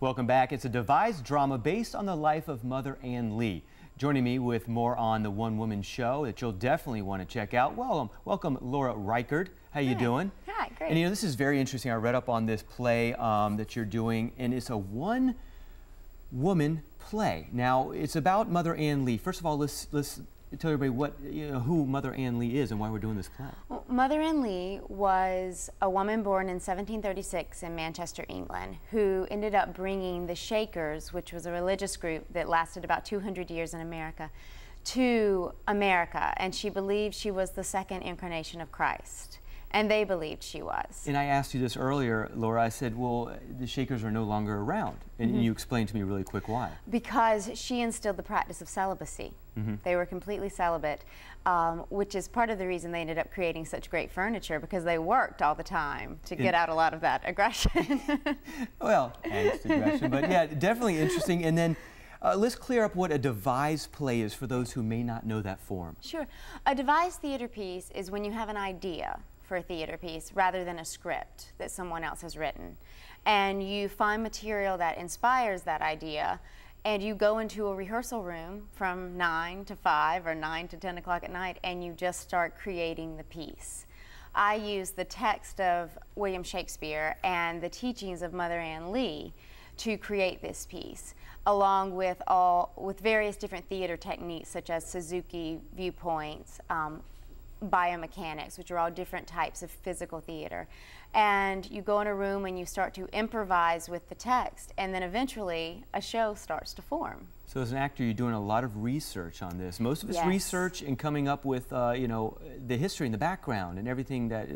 Welcome back. It's a devised drama based on the life of Mother Ann Lee. Joining me with more on the one-woman show that you'll definitely want to check out. Welcome, Laura Reichert. How you doing? Hi, great. And you know, this is very interesting. I read up on this play that you're doing, and it's a one-woman play. Now, it's about Mother Ann Lee. First of all, let's tell everybody who Mother Ann Lee is and why we're doing this play. Well, Mother Ann Lee was a woman born in 1736 in Manchester, England, who ended up bringing the Shakers, which was a religious group that lasted about 200 years in America, to America. And she believed she was the second incarnation of Christ. And they believed she was. And I asked you this earlier, Laura. I said, well, the Shakers are no longer around. And you explained to me really quick why. Because she instilled the practice of celibacy. They were completely celibate, which is part of the reason they ended up creating such great furniture, because they worked all the time to get out a lot of that aggression. Well, angst, aggression, but yeah, definitely interesting. And then let's clear up what a devised play is for those who may not know that form. Sure. A devised theater piece is when you have an idea for a theater piece rather than a script that someone else has written. And you find material that inspires that idea, and you go into a rehearsal room from 9 to 5 or 9 to 10 o'clock at night, and you just start creating the piece. I use the text of William Shakespeare and the teachings of Mother Ann Lee to create this piece, along with various different theater techniques such as Suzuki viewpoints, biomechanics, which are all different types of physical theater. And you go in a room and you start to improvise with the text, and then eventually a show starts to form. So as an actor, you're doing a lot of research on this. Most of it's research and coming up with, you know, the history and the background and everything that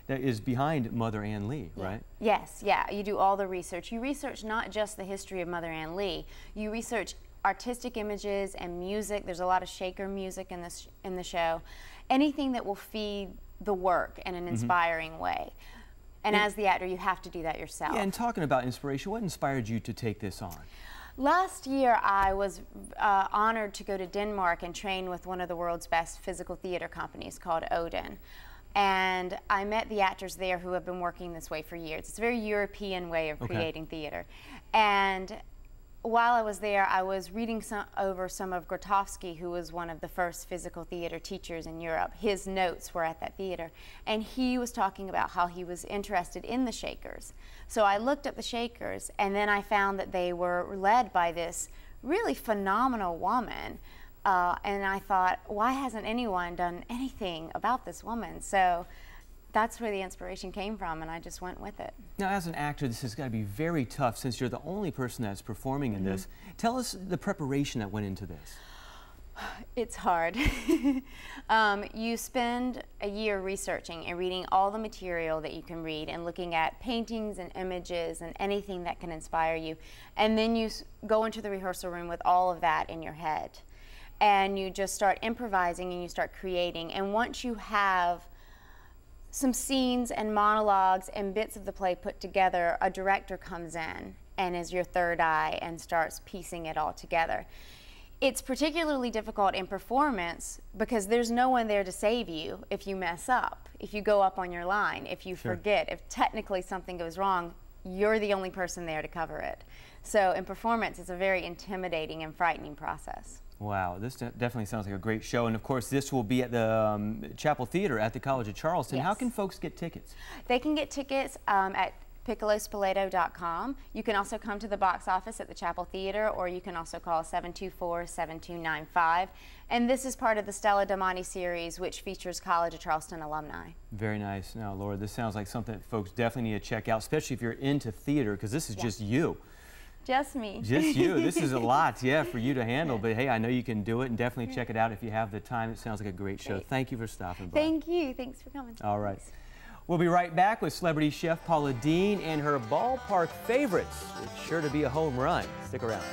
is behind Mother Ann Lee, right? Yes, yeah, you do all the research. You research not just the history of Mother Ann Lee, you research artistic images and music. There's a lot of Shaker music in the show. Anything that will feed the work in an inspiring way. And as the actor, you have to do that yourself. Yeah, and talking about inspiration, what inspired you to take this on? Last year, I was honored to go to Denmark and train with one of the world's best physical theater companies called Odin. And I met the actors there who have been working this way for years. It's a very European way of creating theater. And while I was there, I was reading over some of Grotowski, who was one of the first physical theater teachers in Europe. His notes were at that theater, and he was talking about how he was interested in the Shakers. So I looked up the Shakers, and then I found that they were led by this really phenomenal woman. And I thought, why hasn't anyone done anything about this woman? So that's where the inspiration came from, and I just went with it. Now, as an actor, this has got to be very tough since you're the only person that's performing in this. Tell us the preparation that went into this. It's hard. You spend a year researching and reading all the material that you can read and looking at paintings and images and anything that can inspire you. And then you go into the rehearsal room with all of that in your head. And you just start improvising and you start creating. And once you have some scenes and monologues and bits of the play put together, a director comes in and is your third eye and starts piecing it all together. It's particularly difficult in performance because there's no one there to save you if you mess up, if you go up on your line, if you forget, if technically something goes wrong, you're the only person there to cover it. So in performance, it's a very intimidating and frightening process. Wow, this definitely sounds like a great show. And of course, this will be at the Chapel Theater at the College of Charleston. How can folks get tickets? They can get tickets at piccolospaleto.com. You can also come to the box office at the Chapel Theater, or you can also call 724-7295. And this is part of the Stella Damani series, which features College of Charleston alumni. Very nice. Now, Laura, this sounds like something that folks definitely need to check out, especially if you're into theater, because this is just you. Just me. Just you. This is a lot, for you to handle. But hey, I know you can do it, and definitely check it out if you have the time. It sounds like a great show. Thank you for stopping by. Thank you. Thanks for coming. All right. We'll be right back with celebrity chef Paula Deen and her ballpark favorites. It's sure to be a home run. Stick around.